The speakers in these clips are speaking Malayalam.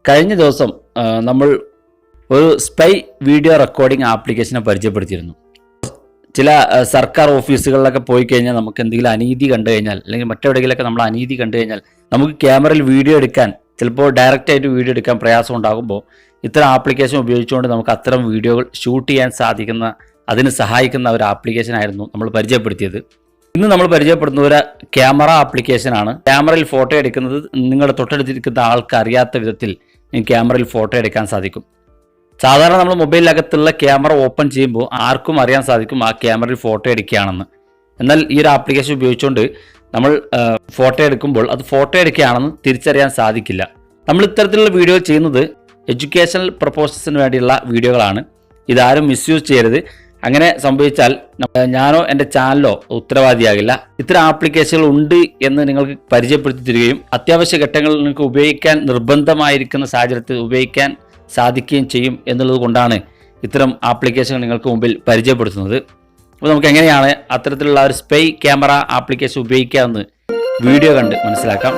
കഴിഞ്ഞ ദിവസം നമ്മൾ ഒരു സ്പൈ വീഡിയോ റെക്കോർഡിംഗ് ആപ്ലിക്കേഷനെ പരിചയപ്പെടുത്തിയിരുന്നു. ചില സർക്കാർ ഓഫീസുകളിലൊക്കെ പോയി കഴിഞ്ഞാൽ നമുക്ക് എന്തെങ്കിലും അനീതി കണ്ടു കഴിഞ്ഞാൽ അല്ലെങ്കിൽ മറ്റെവിടെയെങ്കിലൊക്കെ നമ്മൾ അനീതി കണ്ടു കഴിഞ്ഞാൽ നമുക്ക് ക്യാമറയിൽ വീഡിയോ എടുക്കാൻ ചിലപ്പോൾ ഡയറക്റ്റായിട്ട് വീഡിയോ എടുക്കാൻ പ്രയാസം ഉണ്ടാകുമ്പോൾ ഇത്തരം ആപ്ലിക്കേഷൻ ഉപയോഗിച്ചുകൊണ്ട് നമുക്ക് അത്തരം വീഡിയോകൾ ഷൂട്ട് ചെയ്യാൻ സാധിക്കുന്ന അതിന് സഹായിക്കുന്ന ഒരു ആപ്ലിക്കേഷൻ ആയിരുന്നു നമ്മൾ പരിചയപ്പെടുത്തിയത്. ഇന്ന് നമ്മൾ പരിചയപ്പെടുന്ന ഒരു ക്യാമറ ആപ്ലിക്കേഷനാണ്. ക്യാമറയിൽ ഫോട്ടോ എടുക്കുന്നത് നിങ്ങളുടെ തൊട്ടടുത്തിരിക്കുന്ന ആൾക്ക് അറിയാത്ത വിധത്തിൽ ക്യാമറയിൽ ഫോട്ടോ എടുക്കാൻ സാധിക്കും. സാധാരണ നമ്മൾ മൊബൈലിനകത്തുള്ള ക്യാമറ ഓപ്പൺ ചെയ്യുമ്പോൾ ആർക്കും അറിയാൻ സാധിക്കും ആ ക്യാമറയിൽ ഫോട്ടോ എടുക്കുകയാണെന്ന്. എന്നാൽ ഈ ഒരു ആപ്ലിക്കേഷൻ ഉപയോഗിച്ചുകൊണ്ട് നമ്മൾ ഫോട്ടോ എടുക്കുമ്പോൾ അത് ഫോട്ടോ എടുക്കുകയാണെന്ന് തിരിച്ചറിയാൻ സാധിക്കില്ല. നമ്മൾ ഇത്തരത്തിലുള്ള വീഡിയോ ചെയ്യുന്നത് എഡ്യൂക്കേഷണൽ പർപ്പസസിന് വേണ്ടിയുള്ള വീഡിയോകളാണ്. ഇതാരും മിസ്യൂസ് ചെയ്യരുത്. അങ്ങനെ സംഭവിച്ചാൽ ഞാനോ എൻ്റെ ചാനലോ ഉത്തരവാദിയാകില്ല. ഇത്തരം ആപ്ലിക്കേഷനുകൾ ഉണ്ട് എന്ന് നിങ്ങൾക്ക് പരിചയപ്പെടുത്തി തരികയും അത്യാവശ്യ ഘട്ടങ്ങളിൽ നിങ്ങൾക്ക് ഉപയോഗിക്കാൻ നിർബന്ധമായിരിക്കുന്ന സാഹചര്യത്തിൽ ഉപയോഗിക്കാൻ സാധിക്കുകയും ചെയ്യും എന്നുള്ളത് കൊണ്ടാണ് ഇത്തരം ആപ്ലിക്കേഷനുകൾ നിങ്ങൾക്ക് മുമ്പിൽ പരിചയപ്പെടുത്തുന്നത്. അപ്പോൾ നമുക്ക് എങ്ങനെയാണ് അത്തരത്തിലുള്ള ഒരു സ്പൈ ക്യാമറ ആപ്ലിക്കേഷൻ ഉപയോഗിക്കാമെന്ന് വീഡിയോ കണ്ട് മനസ്സിലാക്കാം.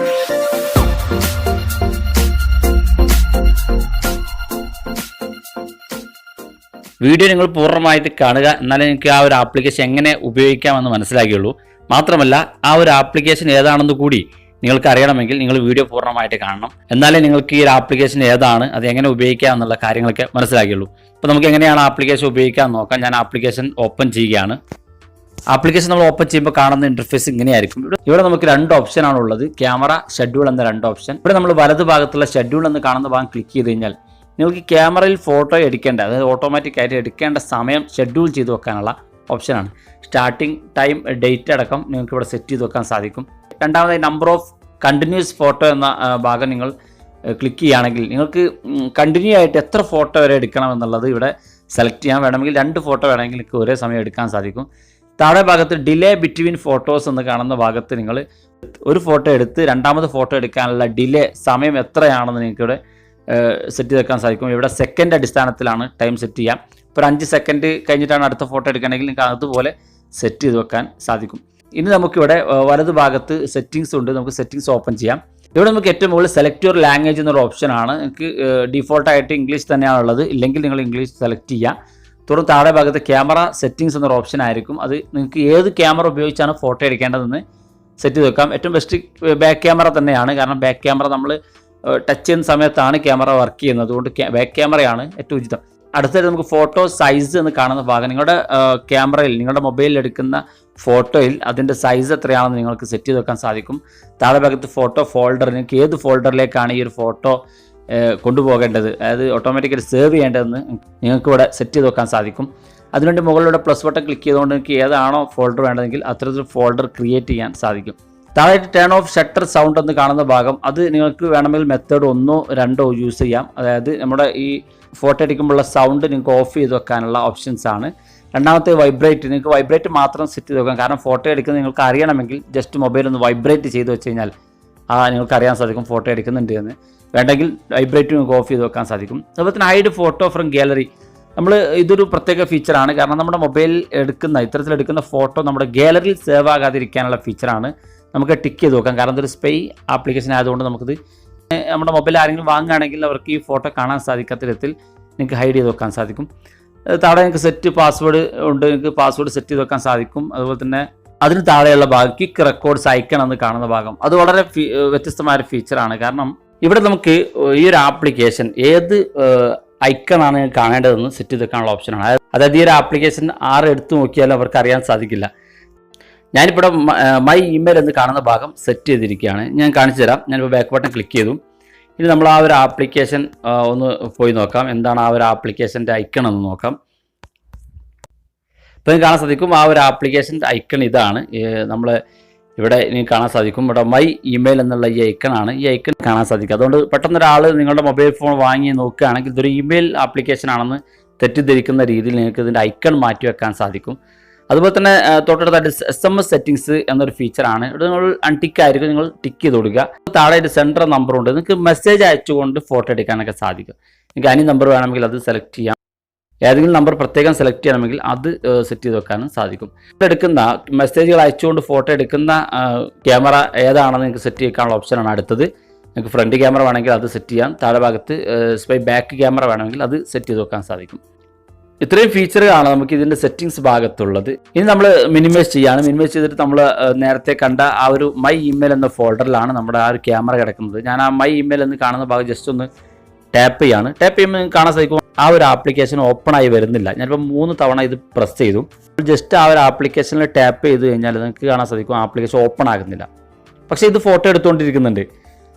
വീഡിയോ നിങ്ങൾ പൂർണ്ണമായിട്ട് കാണുക, എന്നാലേ നിങ്ങൾക്ക് ആ ഒരു ആപ്ലിക്കേഷൻ എങ്ങനെ ഉപയോഗിക്കാമെന്ന് മനസ്സിലാക്കിയുള്ളൂ. മാത്രമല്ല ആ ഒരു ആപ്ലിക്കേഷൻ ഏതാണെന്ന് കൂടി നിങ്ങൾക്ക് അറിയണമെങ്കിൽ നിങ്ങൾ വീഡിയോ പൂർണ്ണമായിട്ട് കാണണം. എന്നാലേ നിങ്ങൾക്ക് ഈ ഒരു ആപ്ലിക്കേഷൻ ഏതാണ്, അത് എങ്ങനെ ഉപയോഗിക്കാം എന്നുള്ള കാര്യങ്ങളൊക്കെ മനസ്സിലാക്കിയുള്ളൂ. അപ്പോൾ നമുക്ക് എങ്ങനെയാണ് ആപ്ലിക്കേഷൻ ഉപയോഗിക്കാൻ നോക്കാം. ഞാൻ ആപ്ലിക്കേഷൻ ഓപ്പൺ ചെയ്യുകയാണ്. ആപ്ലിക്കേഷൻ നമ്മൾ ഓപ്പൺ ചെയ്യുമ്പോൾ കാണുന്ന ഇന്റർഫേസ് ഇങ്ങനെയായിരിക്കും. ഇവിടെ നമുക്ക് രണ്ട് ഓപ്ഷനാണ് ഉള്ളത്, ക്യാമറ, ഷെഡ്യൂൾ എന്ന രണ്ട് ഓപ്ഷൻ. ഇവിടെ നമ്മൾ വലതു ഭാഗത്തുള്ള ഷെഡ്യൂൾ എന്ന് കാണുന്ന ഭാഗം ക്ലിക്ക് ചെയ്ത് കഴിഞ്ഞാൽ നിങ്ങൾക്ക് ക്യാമറയിൽ ഫോട്ടോ എടുക്കേണ്ട, അതായത് ഓട്ടോമാറ്റിക്കായിട്ട് എടുക്കേണ്ട സമയം ഷെഡ്യൂൾ ചെയ്ത് വെക്കാനുള്ള ഓപ്ഷനാണ്. സ്റ്റാർട്ടിംഗ് ടൈം, ഡേറ്റ് അടക്കം നിങ്ങൾക്ക് ഇവിടെ സെറ്റ് ചെയ്ത് വെക്കാൻ സാധിക്കും. രണ്ടാമതായി നമ്പർ ഓഫ് കണ്ടിന്യൂസ് ഫോട്ടോ എന്ന ഭാഗം നിങ്ങൾ ക്ലിക്ക് ചെയ്യുകയാണെങ്കിൽ നിങ്ങൾക്ക് കണ്ടിന്യൂ ആയിട്ട് എത്ര ഫോട്ടോ വരെ എടുക്കണം എന്നുള്ളത് ഇവിടെ സെലക്ട് ചെയ്യാൻ. വേണമെങ്കിൽ 2 ഫോട്ടോ വേണമെങ്കിൽ നിങ്ങൾക്ക് ഒരേ സമയം എടുക്കാൻ സാധിക്കും. താഴെ ഭാഗത്ത് ഡിലേ ബിറ്റ്വീൻ ഫോട്ടോസ് എന്ന് കാണുന്ന ഭാഗത്ത് നിങ്ങൾ ഒരു ഫോട്ടോ എടുത്ത് രണ്ടാമത് ഫോട്ടോ എടുക്കാനുള്ള ഡിലേ സമയം എത്രയാണെന്ന് നിങ്ങൾക്ക് ഇവിടെ സെറ്റ് ചെയ്ത് വെക്കാൻ സാധിക്കും. ഇവിടെ സെക്കൻഡ് അടിസ്ഥാനത്തിലാണ് ടൈം സെറ്റ് ചെയ്യാം. ഇപ്പോൾ 5 സെക്കൻഡ് കഴിഞ്ഞിട്ടാണ് അടുത്ത ഫോട്ടോ എടുക്കുകയാണെങ്കിൽ നിങ്ങൾക്ക് അതുപോലെ സെറ്റ് ചെയ്ത് വെക്കാൻ സാധിക്കും. ഇനി നമുക്കിവിടെ വലതു ഭാഗത്ത് സെറ്റിങ്സ് ഉണ്ട്. നമുക്ക് സെറ്റിങ്സ് ഓപ്പൺ ചെയ്യാം. ഇവിടെ നമുക്ക് ഏറ്റവും മുകളിൽ സെലക്ട് യുവർ ലാംഗ്വേജ് എന്നൊരു ഓപ്ഷനാണ്. നിങ്ങൾക്ക് ഡിഫോൾട്ടായിട്ട് ഇംഗ്ലീഷ് തന്നെയാണുള്ളത്. ഇല്ലെങ്കിൽ നിങ്ങൾ ഇംഗ്ലീഷ് സെലക്ട് ചെയ്യാം. തുടർന്ന് താഴെ ഭാഗത്ത് ക്യാമറ സെറ്റിങ്സ് എന്നൊരു ഓപ്ഷൻ ആയിരിക്കും. അത് നിങ്ങൾക്ക് ഏത് ക്യാമറ ഉപയോഗിച്ചാണ് ഫോട്ടോ എടുക്കേണ്ടതെന്ന് സെറ്റ് ചെയ്ത് വെക്കാം. ഏറ്റവും ബെസ്റ്റ് ബാക്ക് ക്യാമറ തന്നെയാണ്. കാരണം ബാക്ക് ക്യാമറ നമ്മൾ ടച്ച് ചെയ്യുന്ന സമയത്താണ് ക്യാമറ വർക്ക് ചെയ്യുന്നത്. അതുകൊണ്ട് ബാക്ക് ക്യാമറയാണ് ഏറ്റവും ഉചിതം. അടുത്തത് നമുക്ക് ഫോട്ടോ സൈസ് എന്ന് കാണുന്ന ഭാഗം, നിങ്ങളുടെ ക്യാമറയിൽ നിങ്ങളുടെ മൊബൈലിൽ എടുക്കുന്ന ഫോട്ടോയിൽ അതിൻ്റെ സൈസ് എത്രയാണെന്ന് നിങ്ങൾക്ക് സെറ്റ് ചെയ്ത് വെക്കാൻ സാധിക്കും. താഴെ ഭാഗത്ത് ഫോട്ടോ ഫോൾഡർ, നിങ്ങൾക്ക് ഏത് ഫോൾഡറിലേക്കാണ് ഈ ഒരു ഫോട്ടോ കൊണ്ടുപോകേണ്ടത്, അതായത് ഓട്ടോമാറ്റിക്കായിട്ട് സേവ് ചെയ്യേണ്ടതെന്ന് നിങ്ങൾക്ക് ഇവിടെ സെറ്റ് ചെയ്ത് വെക്കാൻ സാധിക്കും. അതിനുവേണ്ടി മുകളിലൂടെ പ്ലസ് ബട്ടൺ ക്ലിക്ക് ചെയ്തുകൊണ്ട് നിങ്ങൾക്ക് ഏതാണോ ഫോൾഡർ വേണ്ടതെങ്കിൽ അത്തരത്തിൽ ഫോൾഡർ ക്രിയേറ്റ് ചെയ്യാൻ സാധിക്കും. താഴെ ടേൺ ഓഫ് ഷട്ടർ സൗണ്ട് എന്ന് കാണുന്ന ഭാഗം, അത് നിങ്ങൾക്ക് വേണമെങ്കിൽ മെത്തേഡ് 1 2 യൂസ് ചെയ്യാം. അതായത് നമ്മുടെ ഈ ഫോട്ടോ എടുക്കുമ്പോഴുള്ള സൗണ്ട് നിങ്ങൾക്ക് ഓഫ് ചെയ്ത് വെക്കാനുള്ള ഓപ്ഷൻസ് ആണ്. രണ്ടാമത്തെ വൈബ്രേറ്റ്, നിങ്ങൾക്ക് വൈബ്രേറ്റ് മാത്രം സെറ്റ് ചെയ്ത് വെക്കാം. കാരണം ഫോട്ടോ എടുക്കുന്നത് നിങ്ങൾക്ക് അറിയണമെങ്കിൽ ജസ്റ്റ് മൊബൈൽ ഒന്ന് വൈബ്രേറ്റ് ചെയ്ത് വെച്ച് കഴിഞ്ഞാൽ നിങ്ങൾക്ക് അറിയാൻ സാധിക്കും ഫോട്ടോ എടുക്കുന്നുണ്ട് എന്ന്. വേണ്ടെങ്കിൽ വൈബ്രേറ്റ് നിങ്ങൾക്ക് ഓഫ് ചെയ്ത് വെക്കാൻ സാധിക്കും. അതുപോലെ തന്നെ ഹൈഡ് ഫോട്ടോ ഫ്രം ഗാലറി, ഇതൊരു പ്രത്യേക ഫീച്ചറാണ്. കാരണം നമ്മുടെ മൊബൈലിൽ ഇത്തരത്തിലെടുക്കുന്ന ഫോട്ടോ നമ്മുടെ ഗാലറിയിൽ സേവ് ആകാതിരിക്കാനുള്ള ഫീച്ചറാണ്. നമുക്ക് ടിക്ക് ചെയ്ത് നോക്കാം. കാരണം ഇതൊരു സ്പൈ ആപ്ലിക്കേഷൻ ആയതുകൊണ്ട് നമുക്കിത് നമ്മുടെ മൊബൈൽ ആരെങ്കിലും വാങ്ങുകയാണെങ്കിൽ അവർക്ക് ഈ ഫോട്ടോ കാണാൻ സാധിക്കാത്ത വിധത്തിൽ നിങ്ങൾക്ക് ഹൈഡ് ചെയ്ത് വെക്കാൻ സാധിക്കും. താഴെ നിങ്ങൾക്ക് സെറ്റ് പാസ്വേഡ് ഉണ്ട്, നിങ്ങൾക്ക് പാസ്വേഡ് സെറ്റ് ചെയ്ത് വെക്കാൻ സാധിക്കും. അതുപോലെ തന്നെ അതിന് താഴെയുള്ള ഭാഗം ക്വിക്ക് റെക്കോർഡ്സ് ഐക്കൺ എന്ന് കാണുന്ന ഭാഗം, അത് വളരെ വ്യത്യസ്തമായൊരു ഫീച്ചറാണ്. കാരണം ഇവിടെ നമുക്ക് ഈ ഒരു ആപ്ലിക്കേഷൻ ഏത് ഐക്കണാണ് കാണേണ്ടതെന്ന് സെറ്റ് ചെയ്ത് വെക്കാനുള്ള ഓപ്ഷനാണ്. അതായത് ഈ ഒരു ആപ്ലിക്കേഷൻ എടുത്തു നോക്കിയാലും അവർക്ക് അറിയാൻ സാധിക്കില്ല. ഞാനിവിടെ മൈ ഇമെയിൽ എന്ന് കാണുന്ന ഭാഗം സെറ്റ് ചെയ്തിരിക്കുകയാണ്. ഞാൻ കാണിച്ചു തരാം. ഞാനിപ്പോൾ ബാക്ക് ബട്ടൺ ക്ലിക്ക് ചെയ്തു. ഇനി നമ്മൾ ആ ഒരു ആപ്ലിക്കേഷൻ ഒന്ന് പോയി നോക്കാം. എന്താണ് ആ ഒരു ആപ്ലിക്കേഷൻ്റെ ഐക്കൺ എന്ന് നോക്കാം. ഇപ്പോൾ കാണാൻ സാധിക്കും ആ ഒരു ആപ്ലിക്കേഷൻ്റെ ഐക്കൺ ഇതാണ്. നമ്മൾ ഇവിടെ നിങ്ങൾക്ക് കാണാൻ സാധിക്കും. ഇവിടെ മൈ ഇമെയിൽ എന്നുള്ള ഈ ഐക്കണാണ്. ഈ ഐക്കൺ കാണാൻ സാധിക്കും. അതുകൊണ്ട് പെട്ടെന്ന് ഒരാൾ നിങ്ങളുടെ മൊബൈൽ ഫോൺ വാങ്ങി നോക്കുകയാണെങ്കിൽ ഇതൊരു ഇമെയിൽ ആപ്ലിക്കേഷൻ ആണെന്ന് തെറ്റിദ്ധരിക്കുന്ന രീതിയിൽ നിങ്ങൾക്ക് ഇതിൻ്റെ ഐക്കൺ മാറ്റി വെക്കാൻ സാധിക്കും. അതുപോലെ തന്നെ തൊട്ടടുത്തായിട്ട് SMS സെറ്റിങ്സ് എന്നൊരു ഫീച്ചറാണ്. ഇവിടെ നിങ്ങൾ അൺടിക്ക് ആയിരിക്കും, നിങ്ങൾ ടിക്ക് ചെയ്ത് കൊടുക്കുക. താഴെ ഒരു സെൻറ്റർ നമ്പറുണ്ട്, നിങ്ങൾക്ക് മെസ്സേജ് അയച്ചുകൊണ്ട് ഫോട്ടോ എടുക്കാനൊക്കെ സാധിക്കും. നിങ്ങൾക്ക് അനി നമ്പർ വേണമെങ്കിൽ അത് സെലക്ട് ചെയ്യാം. ഏതെങ്കിലും നമ്പർ പ്രത്യേകം സെലക്ട് ചെയ്യണമെങ്കിൽ അത് സെറ്റ് ചെയ്ത് വെക്കാനും സാധിക്കും. എടുക്കുന്ന മെസ്സേജുകൾ അയച്ചുകൊണ്ട് ഫോട്ടോ എടുക്കുന്ന ക്യാമറ ഏതാണെന്ന് നിങ്ങൾക്ക് സെറ്റ് ചെയ്യാനുള്ള ഓപ്ഷനാണ് അടുത്തത്. നിങ്ങൾക്ക് ഫ്രണ്ട് ക്യാമറ വേണമെങ്കിൽ അത് സെറ്റ് ചെയ്യാം, താഴെ ഭാഗത്ത് സ്പൈ ബാക്ക് ക്യാമറ വേണമെങ്കിൽ അത് സെറ്റ് ചെയ്ത് വെക്കാൻ സാധിക്കും. ഇത്രയും ഫീച്ചറുകളാണ് നമുക്ക് ഇതിൻ്റെ സെറ്റിങ്സ് ഭാഗത്തുള്ളത്. ഇനി നമ്മൾ മിനിമൈസ് ചെയ്യാണ്. മിനിമൈസ് ചെയ്തിട്ട് നമ്മൾ നേരത്തെ കണ്ട ആ ഒരു മൈ ഇമെയിൽ എന്ന ഫോൾഡറിലാണ് നമ്മുടെ ആ ഒരു ക്യാമറ കിടക്കുന്നത്. ഞാൻ ആ മൈ ഇമെയിൽ എന്ന് കാണുന്ന ഭാഗം ജസ്റ്റ് ഒന്ന് ടാപ്പ് ചെയ്യാണ്. ടാപ്പ് ചെയ്യുമ്പോൾ നിങ്ങൾക്ക് കാണാൻ സാധിക്കും ആ ഒരു ആപ്ലിക്കേഷൻ ഓപ്പൺ ആയി വരുന്നില്ല. ഞാനിപ്പോൾ 3 തവണ ഇത് പ്രസ് ചെയ്തു. ജസ്റ്റ് ആ ഒരു ആപ്ലിക്കേഷനിൽ ടാപ്പ് ചെയ്ത് കഴിഞ്ഞാൽ നിങ്ങൾക്ക് കാണാൻ സാധിക്കും ആപ്ലിക്കേഷൻ ഓപ്പൺ ആകുന്നില്ല. പക്ഷേ ഇത് ഫോട്ടോ എടുത്തുകൊണ്ടിരിക്കുന്നുണ്ട്.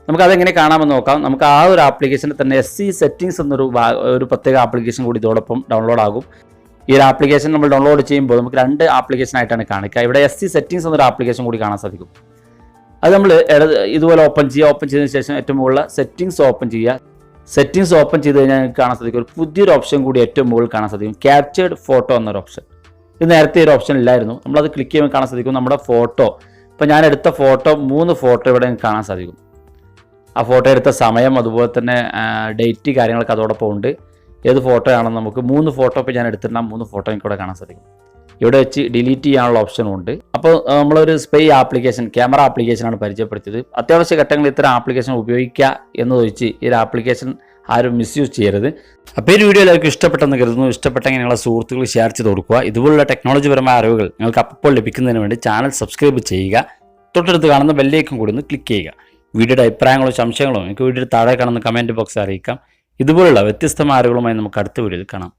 നമുക്കതെങ്ങനെ കാണാമെന്ന് നോക്കാം. നമുക്ക് ആ ഒരു ആപ്ലിക്കേഷനിൽ തന്നെ SC സെറ്റിംഗ്സ് എന്നൊരു പ്രത്യേക ആപ്ലിക്കേഷൻ കൂടി ഇതോടൊപ്പം ഡൗൺലോഡ് ആകും. ഈ ഒരു ആപ്ലിക്കേഷൻ നമ്മൾ ഡൗൺലോഡ് ചെയ്യുമ്പോൾ നമുക്ക് 2 ആപ്ലിക്കേഷനായിട്ടാണ് കാണിക്കുക. ഇവിടെ SC സെറ്റിംഗ്സ് എന്നൊരു ആപ്ലിക്കേഷൻ കൂടി കാണാൻ സാധിക്കും. അത് നമ്മൾ ഇതുപോലെ ഓപ്പൺ ചെയ്യുക. ഓപ്പൺ ചെയ്തതിന് ശേഷം ഏറ്റവും മുകളിൽ സെറ്റിംഗ്സ് ഓപ്പൺ ചെയ്യുക. സെറ്റിംഗ്സ് ഓപ്പൺ ചെയ്ത് കഴിഞ്ഞാൽ നിങ്ങൾക്ക് കാണാൻ സാധിക്കും ഒരു പുതിയൊരു ഓപ്ഷൻ കൂടി ഏറ്റവും മുകളിൽ കാണാൻ സാധിക്കും, ക്യാപ്ചേർഡ് ഫോട്ടോ എന്നൊരു ഓപ്ഷൻ. ഇത് നേരത്തെ ഒരു ഓപ്ഷൻ ഇല്ലായിരുന്നു. നമ്മളത് ക്ലിക്ക് ചെയ്യുമ്പോൾ കാണാൻ സാധിക്കും നമ്മുടെ ഫോട്ടോ. ഇപ്പോൾ ഞാൻ എടുത്ത ഫോട്ടോ 3 ഫോട്ടോ ഇവിടെ നിങ്ങൾക്ക് കാണാൻ സാധിക്കും. ആ ഫോട്ടോ എടുത്ത സമയം, അതുപോലെ തന്നെ ഡേറ്റ്, കാര്യങ്ങളൊക്കെ അതോടൊപ്പം ഉണ്ട്. ഏത് ഫോട്ടോ ആണെന്ന് നമുക്ക് 3 ഫോട്ടോ ഇപ്പോൾ ഞാൻ എടുത്തിട്ടുള്ള 3 ഫോട്ടോ എനിക്ക് ഇവിടെ കാണാൻ സാധിക്കും. ഇവിടെ വെച്ച് ഡിലീറ്റ് ചെയ്യാനുള്ള ഓപ്ഷനും ഉണ്ട്. അപ്പോൾ നമ്മളൊരു സ്പൈ ആപ്ലിക്കേഷൻ, ക്യാമറ ആപ്ലിക്കേഷനാണ് പരിചയപ്പെടുത്തിയത്. അത്യാവശ്യ ഘട്ടങ്ങളിൽ ഇത്തരം ആപ്ലിക്കേഷൻ ഉപയോഗിക്കുക എന്ന് ചോദിച്ച് ഈ ഒരു ആപ്ലിക്കേഷൻ ആരും മിസ്യൂസ് ചെയ്യരുത്. അപ്പോൾ ഈ വീഡിയോ എല്ലാവർക്കും ഇഷ്ടപ്പെട്ടെന്ന് കരുതുന്നു. ഇഷ്ടപ്പെട്ടെങ്കിൽ നിങ്ങളുടെ സുഹൃത്തുക്കൾ ഷെയർ ചെയ്ത് കൊടുക്കുക. ഇതുപോലുള്ള ടെക്നോളജിപരമായ അറിവുകൾ നിങ്ങൾക്ക് അപ്പോൾ ലഭിക്കുന്നതിന് വേണ്ടി ചാനൽ സബ്സ്ക്രൈബ് ചെയ്യുക. തൊട്ടടുത്ത് കാണുന്ന ബെല്ലേക്കും കൂടി ഒന്ന് ക്ലിക്ക് ചെയ്യുക. വീഡിയോയുടെ അഭിപ്രായങ്ങളോ സംശയങ്ങളോ എനിക്ക് വീഡിയോയുടെ താഴെ കാണുന്ന കമൻറ്റ് ബോക്സ് അറിയിക്കാം. ഇതുപോലുള്ള വ്യത്യസ്തമായ അറിവുകളുമായി നമുക്ക് അടുത്ത വീഡിയോയിൽ കാണാം.